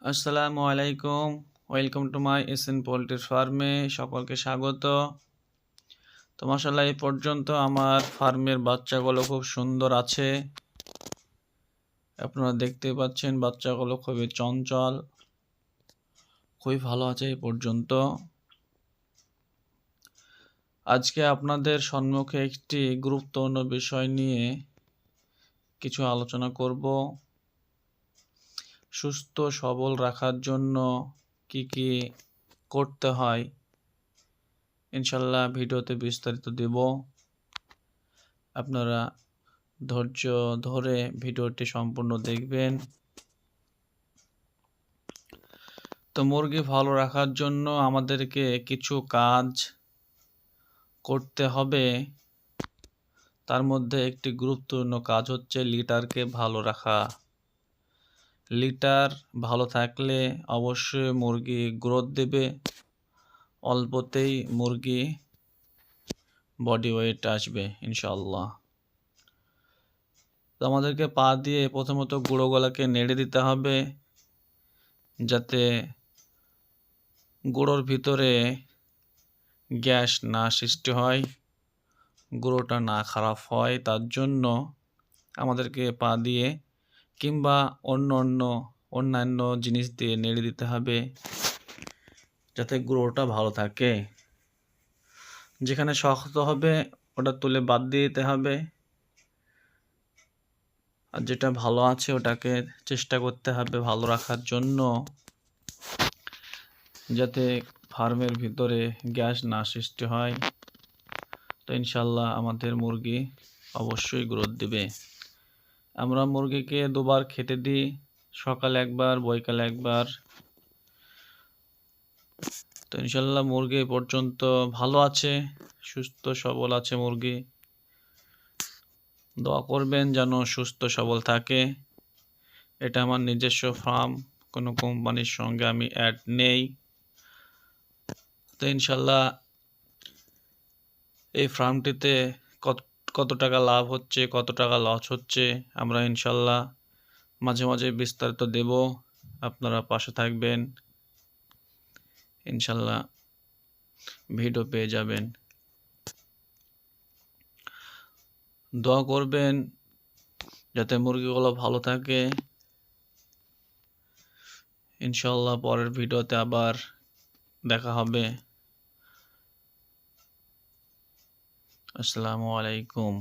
আসসালামু আলাইকুম। Welcome to my SN poultry ফার্মে সকলকে স্বাগত। তো মাশাআল্লাহ এই পর্যন্ত আমার ফার্মের বাচ্চাগুলো খুব সুন্দর আছে। আপনারা দেখতে পাচ্ছেন বাচ্চাগুলো খুবই চঞ্চল, খুবই ভালো আছে এই পর্যন্ত। আজকে আপনাদের সম্মুখে একটি গুরুত্বপূর্ণ বিষয় নিয়ে কিছু আলোচনা করব। সুস্থ সবল রাখার জন্য কি কি করতে হয় ইনশাল্লাহ ভিডিওতে বিস্তারিত দেব। আপনারা ধৈর্য ধরে ভিডিওটি সম্পূর্ণ দেখবেন। তো মুরগি ভালো রাখার জন্য আমাদেরকে কিছু কাজ করতে হবে। তার মধ্যে একটি গুরুত্বপূর্ণ কাজ হচ্ছে লিটারকে ভালো রাখা। লিটার ভালো থাকলে অবশ্যই মুরগি গ্রোথ দেবে, অল্পতেই মুরগি বডি ওয়েট আসবে ইনশাআল্লাহ। তো আমাদেরকে পা দিয়ে প্রথমত গুঁড়ো গলাকে নেড়ে দিতে হবে, যাতে গুঁড়োর ভিতরে গ্যাস না সৃষ্টি হয়, গুঁড়োটা না খারাপ হয়। তার জন্য আমাদেরকে পা দিয়ে কিংবা অন্যান্য জিনিস দিয়ে নেড়ে দিতে হবে, যাতে গুঁড়োটা ভালো থাকে। যেখানে শক্ত হবে ওটা তুলে বাদ দিয়ে দিতে হবে, আর যেটা ভালো আছে ওটাকে চেষ্টা করতে হবে ভালো রাখার জন্য, যাতে ফার্মের ভিতরে গ্যাস না সৃষ্টি হয়। তো ইনশাল্লাহ আমাদের মুরগি অবশ্যই গ্রোথ দেবে। আমরা মুরগিকে দুবার খেতে দিই, সকালে একবার, বৈকালে একবার। তো ইনশাল্লাহ মুরগি পর্যন্ত ভালো আছে, সুস্থ সবল আছে মুরগি। দোয়া করবেন যেন সুস্থ সবল থাকে। এটা আমার নিজস্ব ফার্ম, কোনো কোম্পানির সঙ্গে আমি অ্যাড নেই। তো ইনশাল্লাহ এই ফার্মটিতে কত টাকা লাভ হচ্ছে, কত টাকা লস হচ্ছে, আমরা ইনশাল্লাহ মাঝে মাঝে বিস্তারিত দেব। আপনারা পাশে থাকবেন, ইনশাল্লাহ ভিডিও পেয়ে যাবেন। দোয়া করবেন যাতে মুরগিগুলো ভালো থাকে। ইনশাল্লাহ পরের ভিডিওতে আবার দেখা হবে। আসসালামু আলাইকুম।